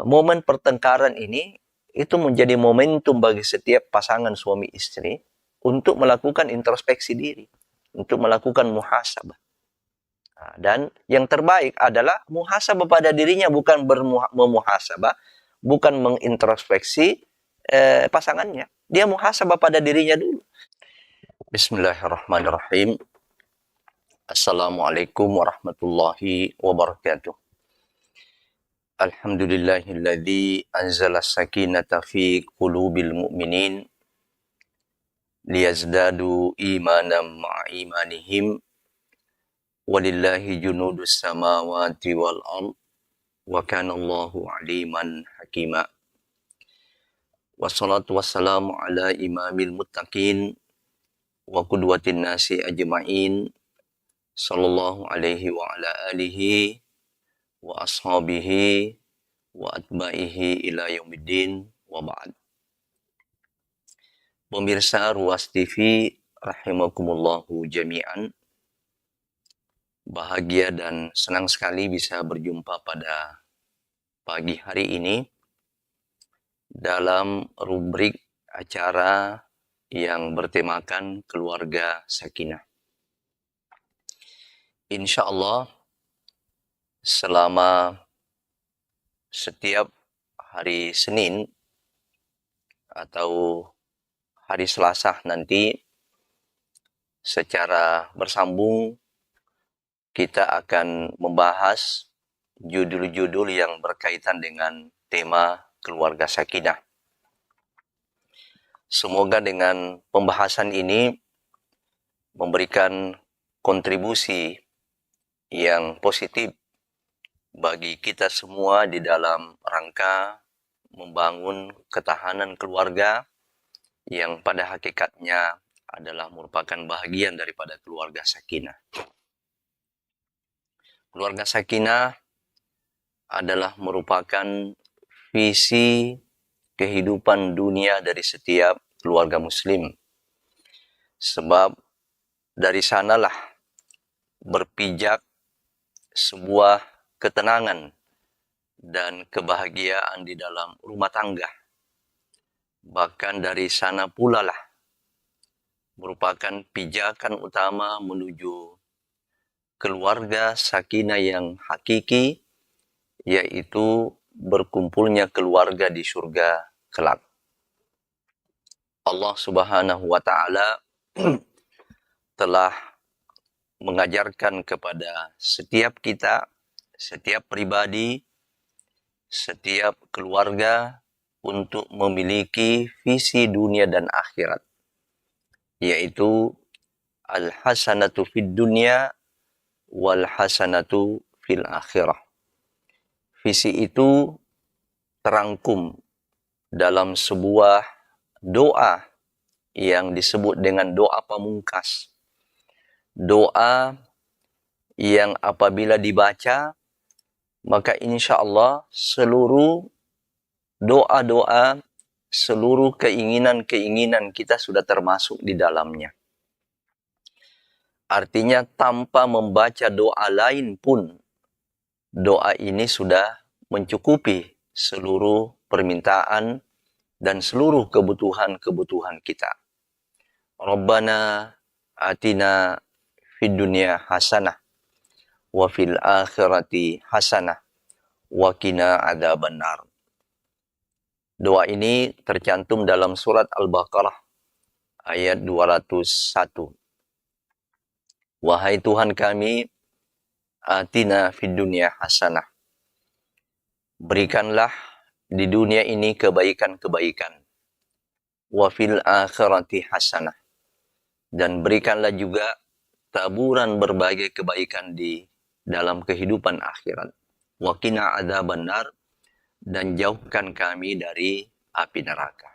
momen pertengkaran ini itu menjadi momentum bagi setiap pasangan suami istri untuk melakukan introspeksi diri, untuk melakukan muhasabah. Dan yang terbaik adalah muhasabah pada dirinya, bukan memuhasabah, bukan mengintrospeksi pasangannya. Dia muhasabah pada dirinya dulu. Bismillahirrahmanirrahim. Assalamualaikum warahmatullahi wabarakatuh. Alhamdulillahilladzi anzala sakinata fi qulubil mu'minin liyazdadu imanan ma'a imanihim walillahi junudus samawati wal ard wa kana Allahu aliman hakima. Wassalatu wassalamu ala imamil muttaqin wa qudwatin nasi ajma'in sallallahu alaihi wa ala alihi wa ashabihi wa atba'ihi ila yaumiddin wa ba'd. Pemirsa Ruas TV rahimakumullahu jami'an, bahagia dan senang sekali bisa berjumpa pada pagi hari ini dalam rubrik acara yang bertemakan keluarga sakinah. Insya Allah selama setiap hari Senin atau hari Selasa nanti secara bersambung kita akan membahas judul-judul yang berkaitan dengan tema keluarga sakinah. Semoga dengan pembahasan ini memberikan kontribusi yang positif bagi kita semua di dalam rangka membangun ketahanan keluarga yang pada hakikatnya adalah merupakan bahagian daripada keluarga sakinah. Keluarga sakinah adalah merupakan visi kehidupan dunia dari setiap keluarga muslim. Sebab dari sanalah berpijak sebuah ketenangan dan kebahagiaan di dalam rumah tangga. Bahkan dari sana pula lah merupakan pijakan utama menuju keluarga sakinah yang hakiki, yaitu berkumpulnya keluarga di surga kelak. Allah Subhanahu wa Ta'ala telah mengajarkan kepada setiap kita, setiap pribadi, setiap keluarga untuk memiliki visi dunia dan akhirat, yaitu al-hasanatu fid dunya wal hasanatu fil akhirah. Visi itu terangkum dalam sebuah doa yang disebut dengan doa pamungkas. Doa yang apabila dibaca, maka insya Allah seluruh doa-doa, seluruh keinginan-keinginan kita sudah termasuk di dalamnya. Artinya tanpa membaca doa lain pun, doa ini sudah mencukupi seluruh permintaan dan seluruh kebutuhan-kebutuhan kita. Rabbana atina fid dunya hasanah wa fil akhirati hasanah wa qina adzabannar. Doa ini tercantum dalam surat Al-Baqarah ayat 201. Wahai Tuhan kami, atina fid dunya hasanah. Berikanlah di dunia ini kebaikan-kebaikan. Wa fil akhirati hasanah. Dan berikanlah juga taburan berbagai kebaikan di dalam kehidupan akhirat. Wa qina adzabannar. Dan jauhkan kami dari api neraka.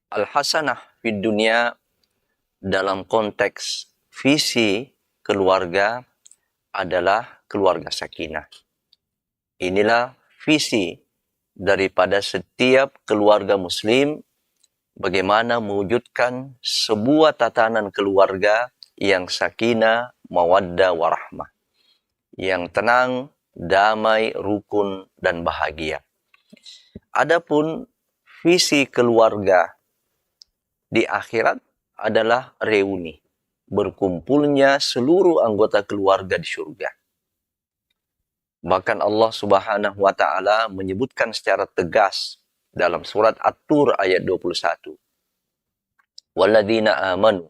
Al-hasanah fid dunya dalam konteks visi keluarga adalah keluarga sakinah. Inilah visi daripada setiap keluarga muslim, bagaimana mewujudkan sebuah tatanan keluarga yang sakinah, mawaddah, warahmah. Yang tenang, damai, rukun, dan bahagia. Adapun visi keluarga di akhirat adalah reuni, berkumpulnya seluruh anggota keluarga di surga. Bahkan Allah Subhanahu wa taala menyebutkan secara tegas dalam surat At-Tur ayat 21. Walladzina amanu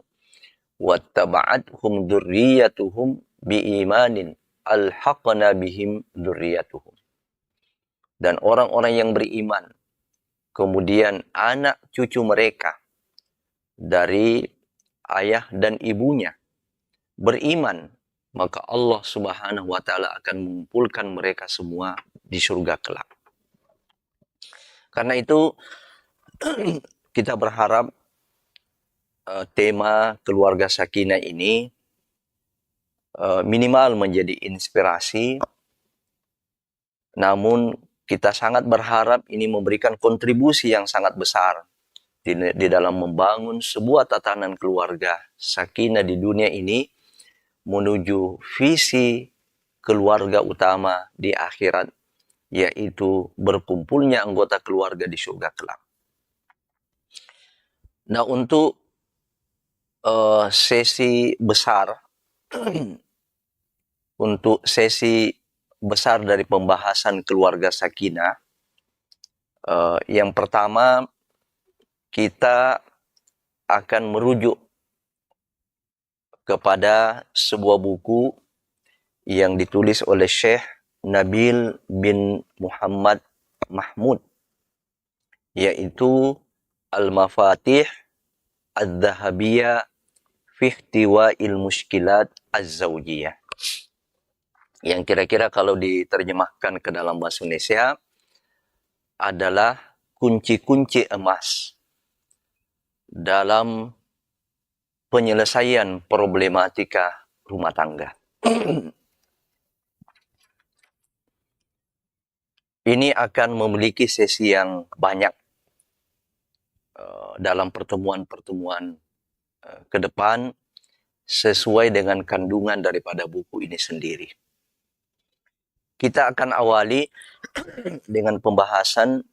wattaba'athum dzurriyyatuhum biimanin alhaqna bihim dzurriyyatuhum. Dan orang-orang yang beriman, kemudian anak cucu mereka dari ayah dan ibunya beriman, maka Allah Subhanahu wa taala akan mengumpulkan mereka semua di surga kelak. Karena itu kita berharap tema keluarga sakinah ini minimal menjadi inspirasi, namun kita sangat berharap ini memberikan kontribusi yang sangat besar di dalam membangun sebuah tatanan keluarga sakinah di dunia ini menuju visi keluarga utama di akhirat, yaitu berkumpulnya anggota keluarga di surga kelak. Nah, untuk sesi besar untuk sesi besar dari pembahasan keluarga sakinah, yang pertama kita akan merujuk kepada sebuah buku yang ditulis oleh Syekh Nabil bin Muhammad Mahmud, yaitu Al-Mafatih Adz-Dzahabiyah fi Ihtiwa'il Mushkilat Az-Zawjiyah, yang kira-kira kalau diterjemahkan ke dalam bahasa Indonesia adalah kunci-kunci emas dalam penyelesaian problematika rumah tangga. Ini akan memiliki sesi yang banyak dalam pertemuan-pertemuan ke depan sesuai dengan kandungan daripada buku ini sendiri. Kita akan awali dengan pembahasan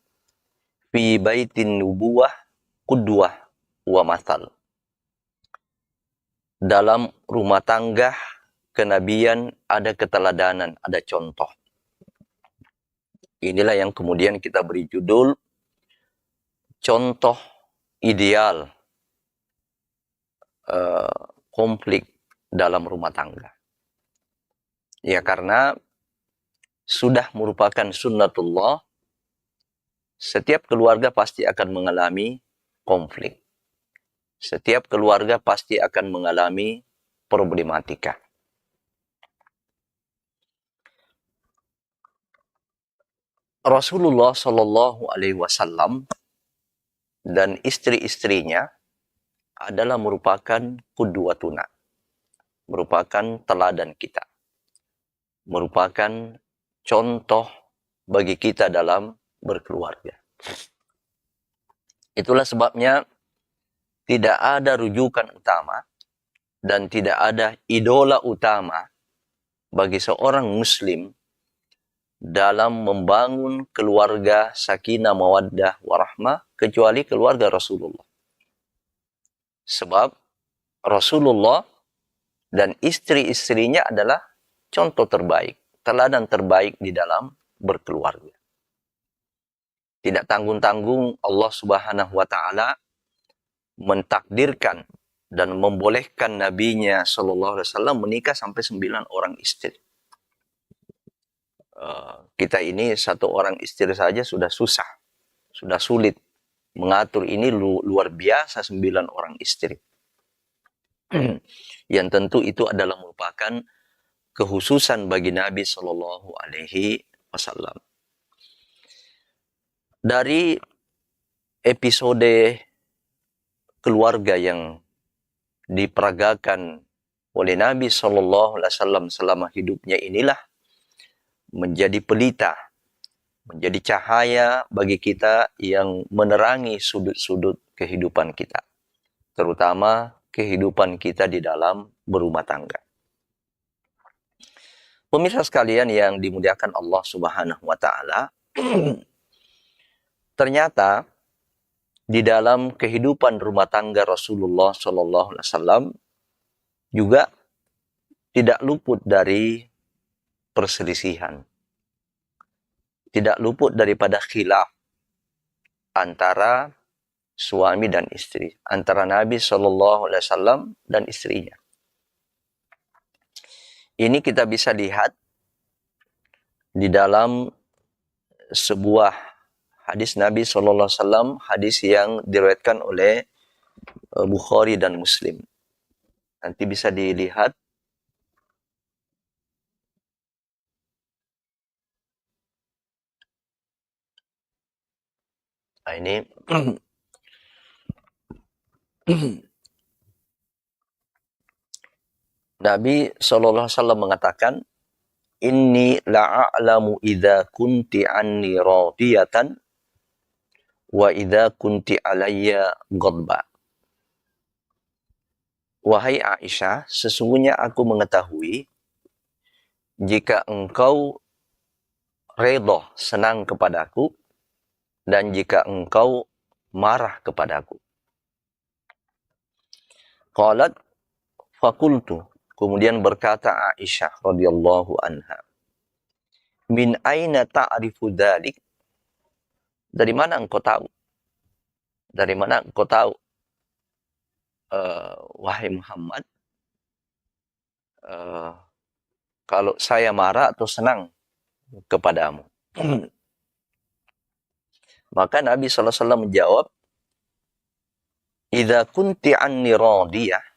fi baitin nubuwah qudwah wa mathal. Dalam rumah tangga kenabian ada keteladanan, ada contoh. Inilah yang kemudian kita beri judul contoh ideal konflik dalam rumah tangga. Ya, karena sudah merupakan sunnatullah, setiap keluarga pasti akan mengalami konflik. Setiap keluarga pasti akan mengalami problematika. Rasulullah Shallallahu Alaihi Wasallam dan istri-istrinya adalah merupakan qudwatuna, merupakan teladan kita, merupakan contoh bagi kita dalam berkeluarga. Itulah sebabnya tidak ada rujukan utama dan tidak ada idola utama bagi seorang muslim dalam membangun keluarga sakinah mawaddah warahmah kecuali keluarga Rasulullah. Sebab Rasulullah dan istri-istrinya adalah contoh terbaik, teladan terbaik di dalam berkeluarga. Tidak tanggung-tanggung Allah Subhanahu wa taala mentakdirkan dan membolehkan nabinya sallallahu alaihi wasallam menikah sampai 9 orang istri. Kita ini satu orang istri saja sudah susah, sudah sulit mengatur, ini luar biasa 9 orang istri. Yang tentu itu adalah merupakan kekhususan bagi Nabi Shallallahu Alaihi Wasallam. Dari episode keluarga yang diperagakan oleh Nabi Shallallahu Alaihi Wasallam selama hidupnya inilah menjadi pelita, menjadi cahaya bagi kita yang menerangi sudut-sudut kehidupan kita, terutama kehidupan kita di dalam berumah tangga. Pemirsa sekalian yang dimuliakan Allah Subhanahu wa taala, ternyata di dalam kehidupan rumah tangga Rasulullah Shallallahu alaihi wasallam juga tidak luput dari perselisihan. Tidak luput daripada khilaf antara suami dan istri, antara Nabi Shallallahu alaihi wasallam dan istrinya. Ini kita bisa lihat di dalam sebuah hadis Nabi Shallallahu alaihi wasallam, hadis yang diriwayatkan oleh Bukhari dan Muslim. Nanti bisa dilihat. Nah, ini Nabi SAW mengatakan, Inni la'a'lamu idha kunti anni radiyatan wa idha kunti alayya ghadba. Wahai Aisyah, sesungguhnya aku mengetahui jika engkau redha, senang kepadaku, dan jika engkau marah kepadaku. Qalat fakultu. Kemudian berkata Aisyah radhiyallahu anha, Min aina ta'rifu dzalik? Dari mana engkau tahu? Dari mana engkau tahu? Wahai Muhammad, kalau saya marah atau senang kepadamu. Maka Nabi SAW menjawab, Idza kunti anni radiyah,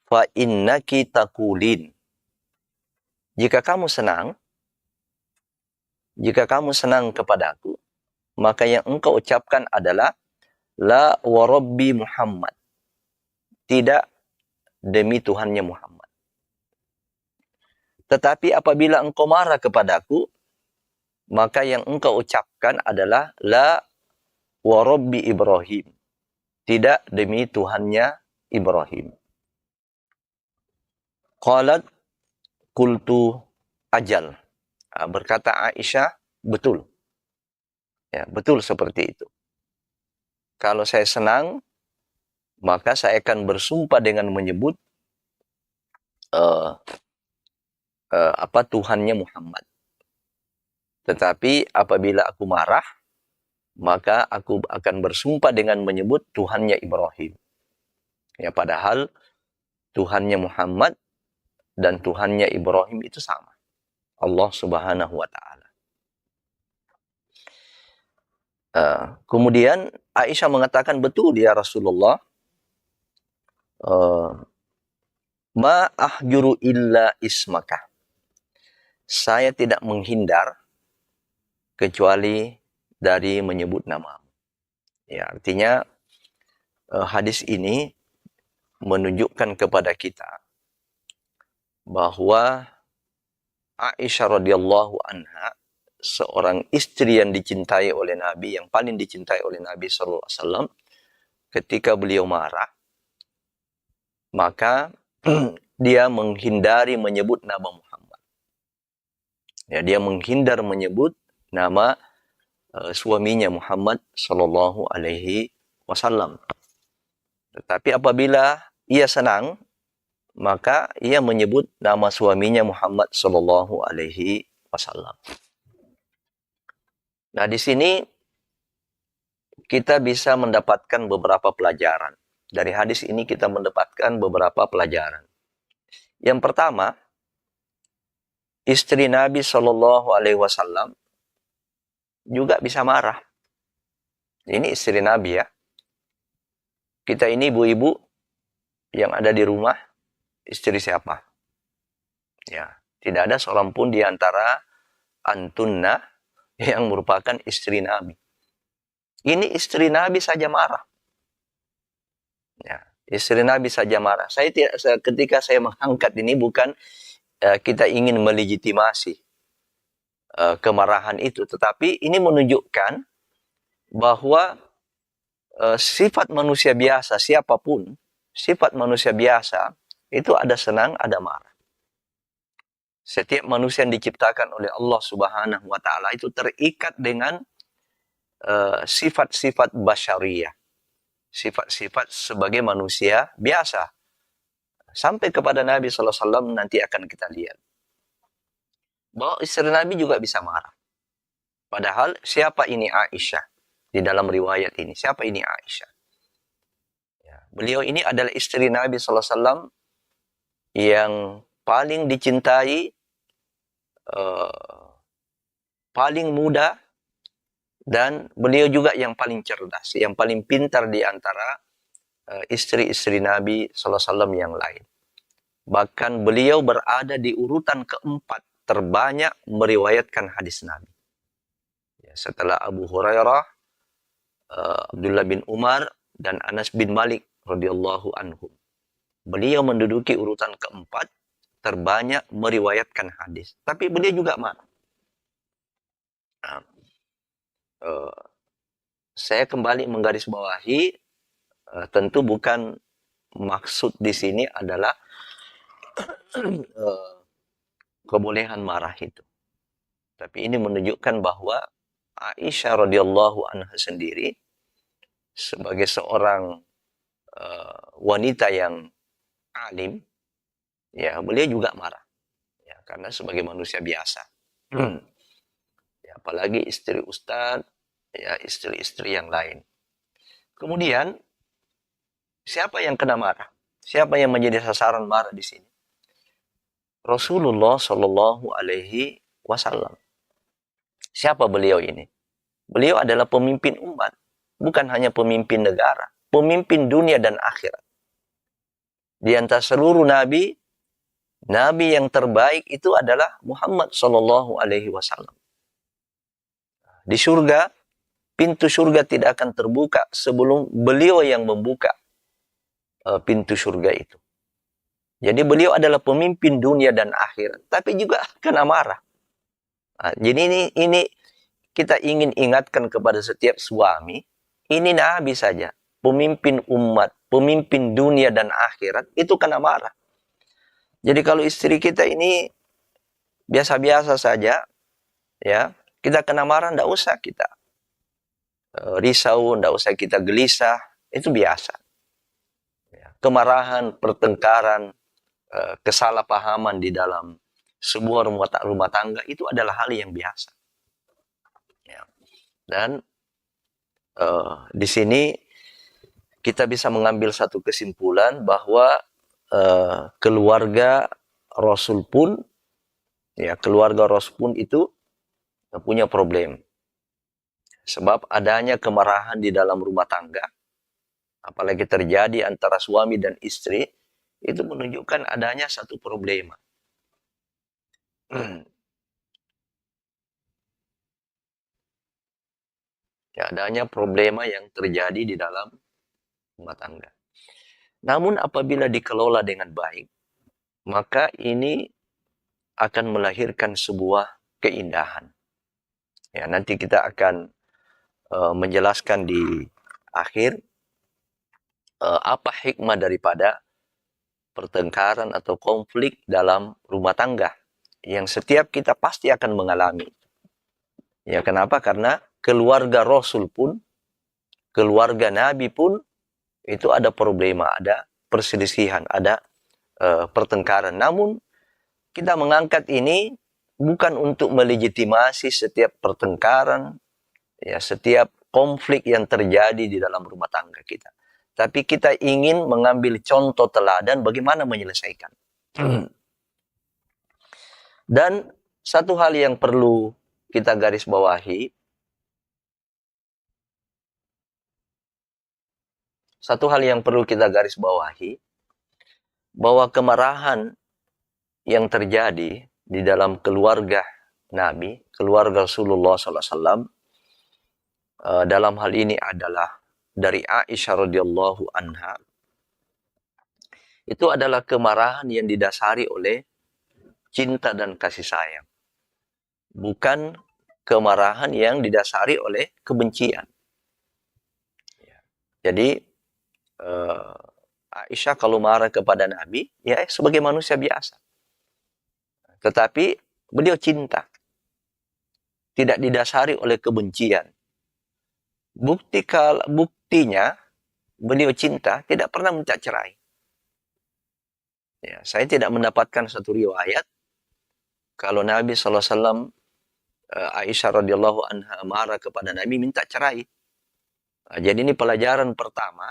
fa innaki taqulin. Jika kamu senang kepadaku, maka yang engkau ucapkan adalah la wa rabbi Muhammad. Tidak demi Tuhannya Muhammad. Tetapi apabila engkau marah kepadaku, maka yang engkau ucapkan adalah la wa rabbi Ibrahim. Tidak demi Tuhannya Ibrahim. Qalat qultu ajal. Berkata Aisyah, betul. Ya, betul seperti itu. Kalau saya senang, maka saya akan bersumpah dengan menyebut Tuhannya Muhammad. Tetapi apabila aku marah, maka aku akan bersumpah dengan menyebut Tuhannya Ibrahim. Ya, padahal Tuhannya Muhammad dan Tuhannya Ibrahim itu sama. Allah Subhanahu wa ta'ala. Kemudian Aisyah mengatakan, betul ya Rasulullah, ma ahjuru illa ismaka. Saya tidak menghindar kecuali dari menyebut namamu. Ya, artinya hadis ini menunjukkan kepada kita bahwa Aisyah radhiyallahu anha, seorang istri yang dicintai oleh Nabi, yang paling dicintai oleh Nabi sallallahu alaihi wasallam, ketika beliau marah, maka dia menghindari menyebut nama Muhammad. Ya, dia menghindar menyebut nama suaminya Muhammad sallallahu alaihi wasallam. Tetapi apabila ia senang, maka ia menyebut nama suaminya Muhammad sallallahu alaihi wasallam. Nah, di sini kita bisa mendapatkan beberapa pelajaran. Dari hadis ini kita mendapatkan beberapa pelajaran. Yang pertama, istri Nabi sallallahu alaihi wasallam juga bisa marah. Ini istri Nabi ya. Kita ini ibu-ibu yang ada di rumah, istri siapa? Ya, tidak ada seorang pun di antara antunna yang merupakan istri Nabi. Ini istri Nabi saja marah. Ya, istri Nabi saja marah. Ketika saya mengangkat ini bukan kita ingin melegitimasi kemarahan itu, tetapi ini menunjukkan bahwa sifat manusia biasa, siapapun, sifat manusia biasa itu ada senang, ada marah. Setiap manusia yang diciptakan oleh Allah Subhanahu wa taala itu terikat dengan sifat-sifat basyariyah, sifat-sifat sebagai manusia biasa. Sampai kepada Nabi sallallahu alaihi wasallam nanti akan kita lihat bahwa istri Nabi juga bisa marah. Padahal siapa ini Aisyah? Di dalam riwayat ini, siapa ini Aisyah? Ya, beliau ini adalah istri Nabi sallallahu alaihi wasallam yang paling dicintai, paling muda, dan beliau juga yang paling cerdas, yang paling pintar di antara istri-istri Nabi sallallahu alaihi wasallam yang lain. Bahkan beliau berada di urutan keempat terbanyak meriwayatkan hadis Nabi. Ya, setelah Abu Hurairah, Abdullah bin Umar, dan Anas bin Malik radhiyallahu anhum. Beliau menduduki urutan keempat terbanyak meriwayatkan hadis. Tapi beliau juga marah. Nah, saya kembali menggarisbawahi, tentu bukan maksud di sini adalah kebolehan marah itu. Tapi ini menunjukkan bahwa Aisyah radhiyallahu anha sendiri sebagai seorang wanita yang alim, ya beliau juga marah, ya karena sebagai manusia biasa. Ya, apalagi istri ustadz, ya istri-istri yang lain. Kemudian siapa yang kena marah? Siapa yang menjadi sasaran marah di sini? Rasulullah Shallallahu Alaihi Wasallam. Siapa beliau ini? Beliau adalah pemimpin umat, bukan hanya pemimpin negara, pemimpin dunia dan akhirat. Di antara seluruh nabi, nabi yang terbaik itu adalah Muhammad Shallallahu Alaihi Wasallam. Di surga, pintu surga tidak akan terbuka sebelum beliau yang membuka pintu surga itu. Jadi beliau adalah pemimpin dunia dan akhirat, tapi juga kena marah. Nah, jadi ini kita ingin ingatkan kepada setiap suami, ini nabi saja, pemimpin umat, pemimpin dunia dan akhirat, itu kena marah. Jadi kalau istri kita ini biasa-biasa saja, ya kita kena marah, ndak usah kita risau, ndak usah kita gelisah, itu biasa. Kemarahan, pertengkaran, kesalahpahaman di dalam sebuah rumah tangga itu adalah hal yang biasa. Ya. Dan di sini kita bisa mengambil satu kesimpulan bahwa keluarga Rasul pun, ya keluarga Rasul pun itu punya problem. Sebab adanya kemarahan di dalam rumah tangga, apalagi terjadi antara suami dan istri, itu menunjukkan adanya satu problema. Ya, adanya problema yang terjadi di dalam rumah tangga. Namun apabila dikelola dengan baik, maka ini akan melahirkan sebuah keindahan. Ya, nanti kita akan menjelaskan di akhir apa hikmah daripada pertengkaran atau konflik dalam rumah tangga yang setiap kita pasti akan mengalami. Ya, kenapa? Karena keluarga Rasul pun, keluarga Nabi pun itu ada problema, ada perselisihan, ada pertengkaran. Namun kita mengangkat ini bukan untuk melegitimasi setiap pertengkaran, ya setiap konflik yang terjadi di dalam rumah tangga kita. Tapi kita ingin mengambil contoh teladan bagaimana menyelesaikan. Dan satu hal yang perlu kita garis bawahi, bahwa kemarahan yang terjadi di dalam keluarga Nabi, keluarga Rasulullah SAW, dalam hal ini adalah dari Aisyah radhiyallahu anha, itu adalah kemarahan yang didasari oleh cinta dan kasih sayang, bukan kemarahan yang didasari oleh kebencian. Jadi Aisyah kalau marah kepada Nabi, ya sebagai manusia biasa. Tetapi beliau cinta, tidak didasari oleh kebencian. Buktinya beliau cinta tidak pernah minta cerai. Ya, saya tidak mendapatkan satu riwayat kalau Nabi SAW, Aisyah radhiyallahu anha marah kepada Nabi minta cerai. Nah, jadi ini pelajaran pertama,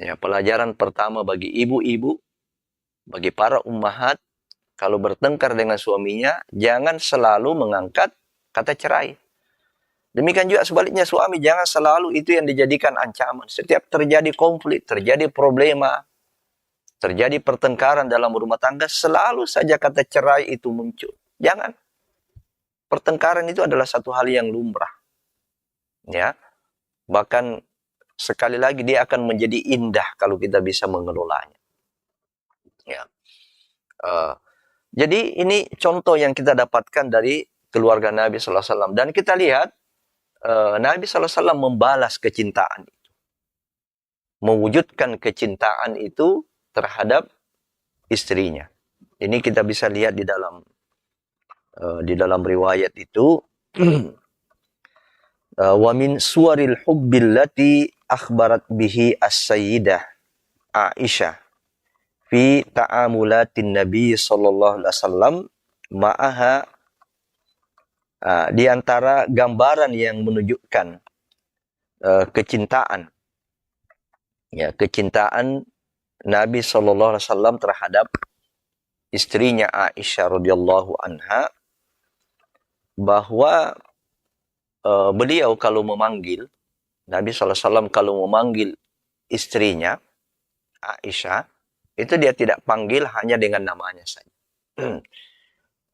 ya, pelajaran pertama bagi ibu-ibu, bagi para ummahat, kalau bertengkar dengan suaminya, jangan selalu mengangkat kata cerai. Demikian juga sebaliknya suami, jangan selalu itu yang dijadikan ancaman. Setiap terjadi konflik, terjadi problema, terjadi pertengkaran dalam rumah tangga, selalu saja kata cerai itu muncul. Jangan. Pertengkaran itu adalah satu hal yang lumrah. Ya. Bahkan sekali lagi dia akan menjadi indah kalau kita bisa mengelolanya. Ya. Jadi ini contoh yang kita dapatkan dari keluarga Nabi sallallahu alaihi wasallam, dan kita lihat Nabi sallallahu alaihi wasallam membalas kecintaan itu. Mewujudkan kecintaan itu terhadap istrinya. Ini kita bisa lihat di dalam riwayat itu. Wa min suwaril hubbillati akhbarat bihi as-sayyidah Aisyah fi ta'amulatin Nabi sallallahu alaihi wasallam ma'aha, di antara gambaran yang menunjukkan kecintaan, ya, kecintaan Nabi sallallahu alaihi wasallam terhadap istrinya Aisyah radhiyallahu anha, bahwa beliau kalau memanggil, Nabi SAW kalau memanggil istrinya, Aisyah, itu dia tidak panggil hanya dengan namanya saja.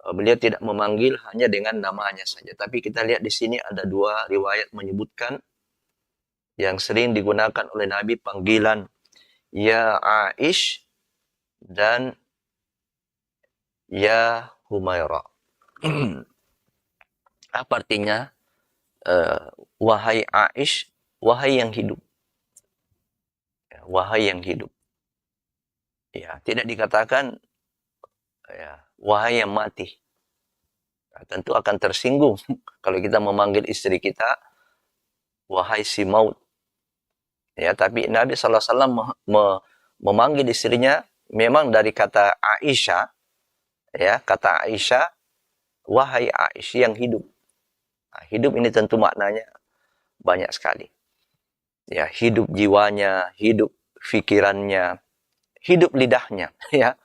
Beliau tidak memanggil hanya dengan namanya saja. Tapi kita lihat di sini ada dua riwayat menyebutkan yang sering digunakan oleh Nabi panggilan Ya Aish dan Ya Humaira. Apa artinya? Wahai Aish, wahai yang hidup. Ya, wahai yang hidup. Ya, tidak dikatakan ya, wahai yang mati. Nah, tentu akan tersinggung kalau kita memanggil istri kita wahai si maut. Ya, tapi Nabi SAW memanggil istrinya memang dari kata Aisyah, ya, kata Aisyah, wahai Aish yang hidup. Nah, hidup ini tentu maknanya banyak sekali. Ya, hidup jiwanya, hidup pikirannya, hidup lidahnya. Ya.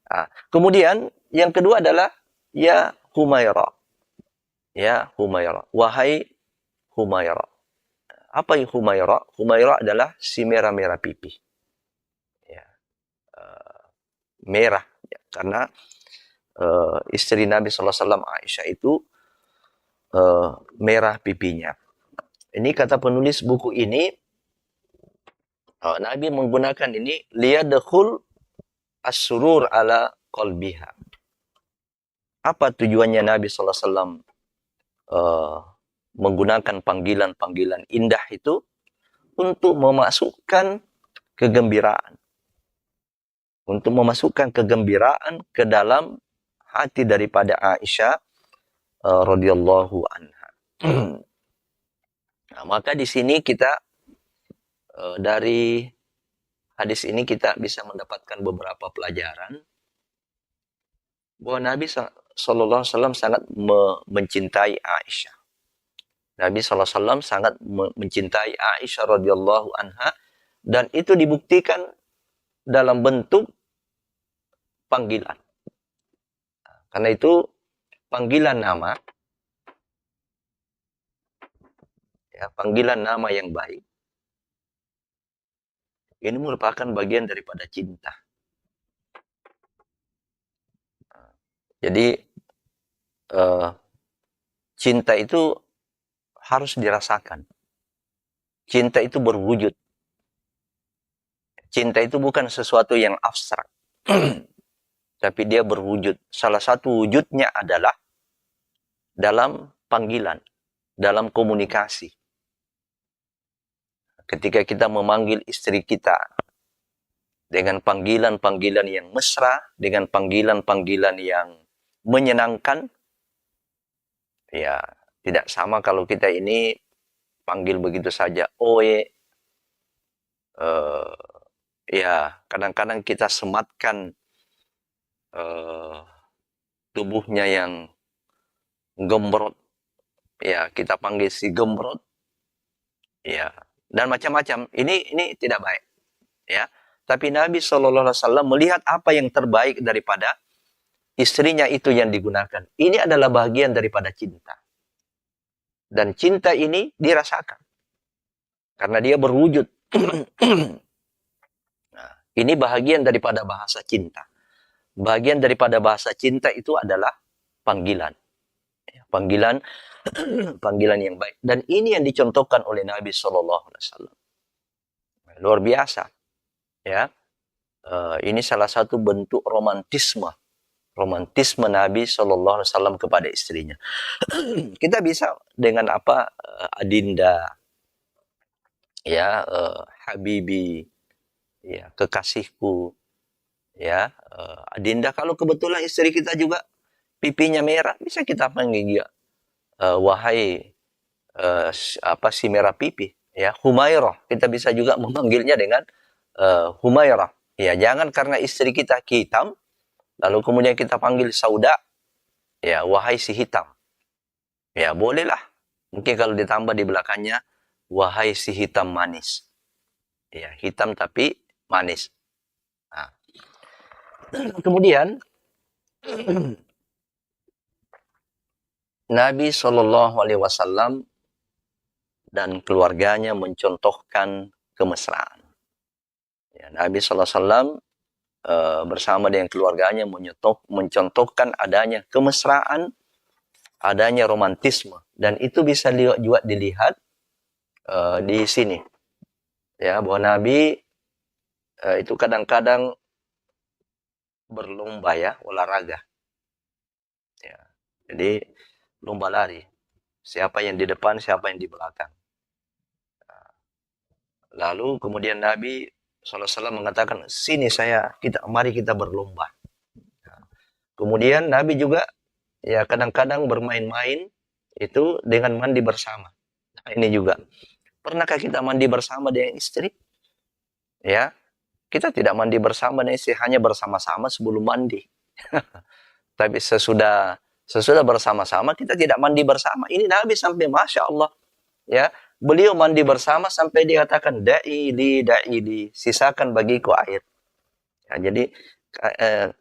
Nah, kemudian yang kedua adalah Ya Humaira. Ya Humaira. Wahai Humaira. Apa yang Humaira? Humaira adalah si merah-merah pipi. Ya. Merah. Ya. Karena istri Nabi SAW Aisyah itu merah pipinya. Ini kata penulis buku ini, Nabi menggunakan ini liyadkhul as-surur ala qalbiha. Apa tujuannya Nabi SAW menggunakan panggilan-panggilan indah itu? Untuk memasukkan kegembiraan. Untuk memasukkan kegembiraan ke dalam hati daripada Aisyah radhiyallahu anha. Nah, maka di sini kita dari hadis ini kita bisa mendapatkan beberapa pelajaran bahwa Nabi sallallahu alaihi wasallam sangat mencintai Aisyah. Nabi sallallahu alaihi wasallam sangat mencintai Aisyah radhiyallahu anha, dan itu dibuktikan dalam bentuk panggilan. Karena itu panggilan nama, ya, panggilan nama yang baik, ini merupakan bagian daripada cinta. Jadi cinta itu harus dirasakan. Cinta itu berwujud. Cinta itu bukan sesuatu yang abstrak. Tapi dia berwujud. Salah satu wujudnya adalah dalam panggilan, dalam komunikasi. Ketika kita memanggil istri kita dengan panggilan-panggilan yang mesra, dengan panggilan-panggilan yang menyenangkan. Ya, tidak sama kalau kita ini panggil begitu saja, oe. Ya, kadang-kadang kita sematkan tubuhnya yang gembrot. Ya, kita panggil si gembrot. Ya, dan macam-macam. Ini tidak baik. Ya, tapi Nabi SAW melihat apa yang terbaik daripada istrinya itu yang digunakan. Ini adalah bagian daripada cinta. Dan cinta ini dirasakan. Karena dia berwujud. Nah, ini bagian daripada bahasa cinta. Bagian daripada bahasa cinta itu adalah panggilan. Panggilan panggilan yang baik. Dan ini yang dicontohkan oleh Nabi SAW. Luar biasa. Ya, ini salah satu bentuk romantisme Nabi SAW kepada istrinya. Kita bisa dengan apa, adinda, ya, habibi, ya, kekasihku, ya, adinda. Kalau kebetulan istri kita juga pipinya merah, bisa kita panggil dia, wahai si merah pipi, ya, Humairah. Kita bisa juga memanggilnya dengan Humairah. Ya, jangan karena istri kita hitam lalu kemudian kita panggil Sauda, ya, wahai si hitam. Ya, bolehlah. Mungkin kalau ditambah di belakangnya, wahai si hitam manis. Ya, hitam tapi manis. Nah. Kemudian, Nabi SAW dan keluarganya mencontohkan kemesraan. Ya, Nabi SAW bersama dengan keluarganya mencontohkan adanya kemesraan, adanya romantisme, dan itu bisa juga dilihat di sini, ya, bahwa Nabi itu kadang-kadang berlomba, ya, olahraga, ya, jadi lomba lari, siapa yang di depan, siapa yang di belakang. Lalu kemudian Nabi SAW mengatakan, mari kita berlomba. Kemudian Nabi juga, ya, kadang-kadang bermain-main itu dengan mandi bersama. Nah, ini juga. Pernahkah kita mandi bersama dengan istri? Ya, kita tidak mandi bersama dengan istri, hanya bersama-sama sebelum mandi. Tapi sesudah bersama-sama kita tidak mandi bersama. Ini Nabi sampai Masya Allah, ya, beliau mandi bersama sampai dikatakan da'i, sisakan bagiku air. Ya, jadi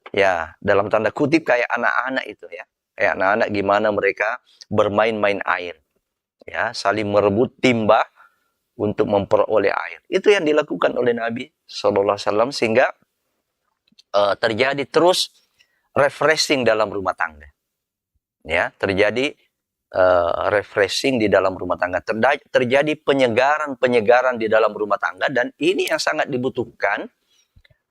ya, dalam tanda kutip kayak anak-anak itu, ya. Kayak anak-anak gimana mereka bermain-main air. Ya, saling merebut timba untuk memperoleh air. Itu yang dilakukan oleh Nabi SAW sehingga terjadi terus refreshing dalam rumah tangga. Ya, terjadi refreshing di dalam rumah tangga, terjadi penyegaran di dalam rumah tangga, dan ini yang sangat dibutuhkan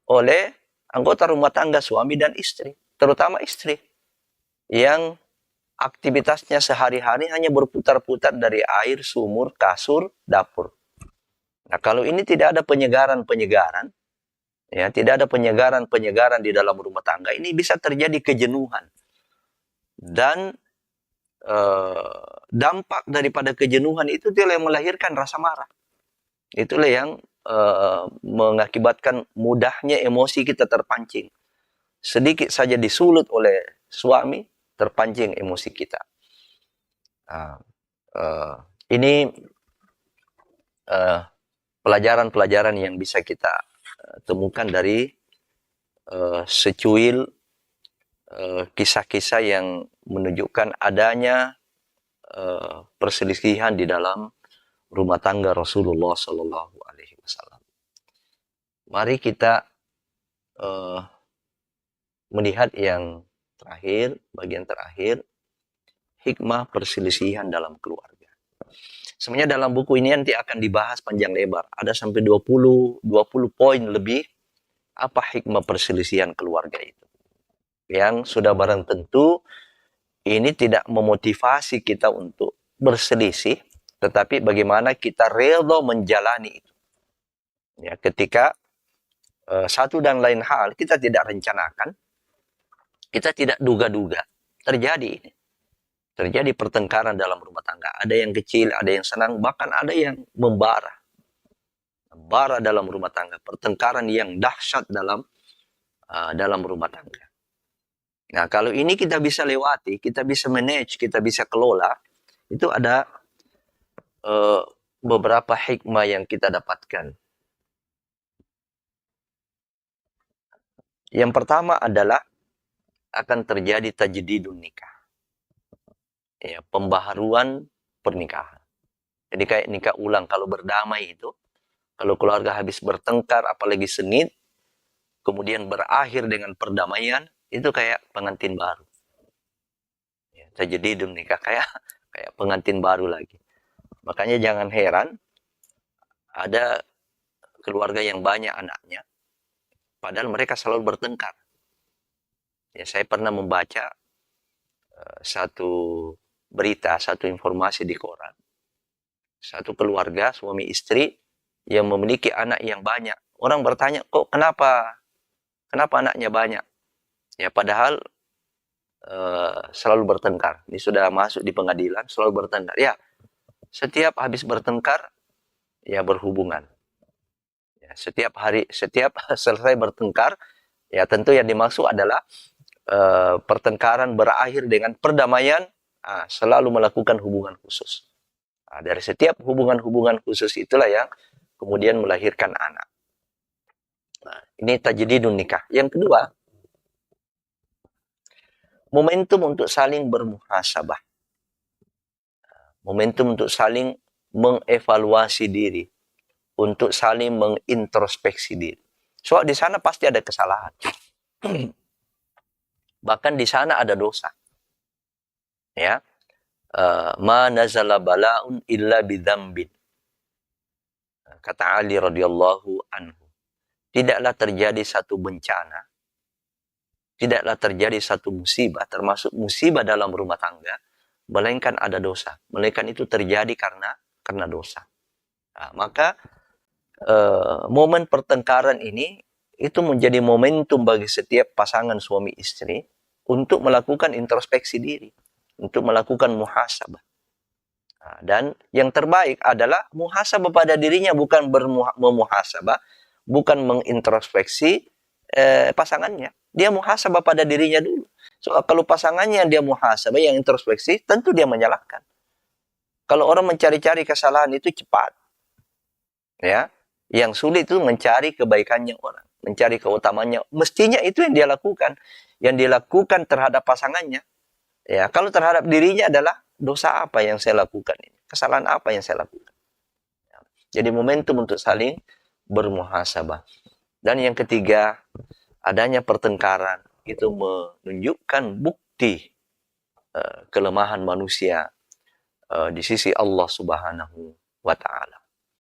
oleh anggota rumah tangga, suami dan istri, terutama istri yang aktivitasnya sehari-hari hanya berputar-putar dari air, sumur, kasur, dapur. Nah, kalau ini tidak ada penyegaran, ya, tidak ada penyegaran di dalam rumah tangga, ini bisa terjadi kejenuhan. Dan dampak daripada kejenuhan itu itulah yang melahirkan rasa marah. Itulah yang mengakibatkan mudahnya emosi kita terpancing. Sedikit saja disulut oleh suami, terpancing emosi kita. Ini pelajaran-pelajaran yang bisa kita temukan dari secuil kisah-kisah yang menunjukkan adanya perselisihan di dalam rumah tangga Rasulullah SAW. Mari kita melihat yang terakhir, bagian terakhir, hikmah perselisihan dalam keluarga. Sebenarnya dalam buku ini nanti akan dibahas panjang lebar, ada sampai 20 poin lebih apa hikmah perselisihan keluarga itu. Yang sudah barang tentu ini tidak memotivasi kita untuk berselisih, tetapi bagaimana kita rela menjalani itu. Ya, ketika satu dan lain hal kita tidak rencanakan, kita tidak duga-duga, terjadi ini. Terjadi pertengkaran dalam rumah tangga. Ada yang kecil, ada yang senang, bahkan ada yang membara. Bara dalam rumah tangga. Pertengkaran yang dahsyat dalam rumah tangga. Nah, kalau ini kita bisa lewati, kita bisa manage, kita bisa kelola, itu ada beberapa hikmah yang kita dapatkan. Yang pertama adalah akan terjadi tajdidun nikah. Ya, pembaharuan pernikahan. Jadi kayak nikah ulang kalau berdamai itu, kalau keluarga habis bertengkar, apalagi sengit, kemudian berakhir dengan perdamaian, itu kayak pengantin baru. Ya, tajdidun nikah kayak pengantin baru lagi. Makanya jangan heran ada keluarga yang banyak anaknya, padahal mereka selalu bertengkar. Ya, saya pernah membaca satu berita, satu informasi di koran. Satu keluarga, suami istri, yang memiliki anak yang banyak. Orang bertanya, kok kenapa anaknya banyak? Ya, padahal selalu bertengkar. Ini sudah masuk di pengadilan, selalu bertengkar. Ya, setiap habis bertengkar, ya berhubungan. Ya, setiap selesai bertengkar, ya tentu yang dimaksud adalah pertengkaran berakhir dengan perdamaian, selalu melakukan hubungan khusus. Dari setiap hubungan-hubungan khusus itulah yang kemudian melahirkan anak. Nah, ini tajdidun nikah. Yang kedua, momentum untuk saling bermuhasabah. Momentum untuk saling mengevaluasi diri, untuk saling mengintrospeksi diri. Soal di sana pasti ada kesalahan. Bahkan di sana ada dosa. Ya. Ma nazala bala'un illa bidzambin. Kata Ali radhiyallahu anhu. Tidaklah terjadi satu bencana, tidaklah terjadi satu musibah, termasuk musibah dalam rumah tangga, melainkan ada dosa. Melainkan itu terjadi karena dosa. Nah, maka momen pertengkaran ini itu menjadi momentum bagi setiap pasangan suami istri untuk melakukan introspeksi diri, untuk melakukan muhasabah. Nah, dan yang terbaik adalah muhasabah pada dirinya, bukan memuhasabah, bukan mengintrospeksi pasangannya. Dia muhasabah pada dirinya dulu. So, kalau pasangannya dia muhasabah, yang introspeksi, tentu dia menyalahkan. Kalau orang mencari-cari kesalahan itu cepat. Ya, yang sulit itu mencari kebaikannya orang, mencari keutamaannya. Mestinya itu yang dia lakukan. Yang dilakukan terhadap pasangannya. Ya, kalau terhadap dirinya adalah dosa apa yang saya lakukan ini? Kesalahan apa yang saya lakukan? Jadi momentum untuk saling bermuhasabah. Dan yang ketiga, adanya pertengkaran itu menunjukkan bukti kelemahan manusia di sisi Allah Subhanahu wa taala.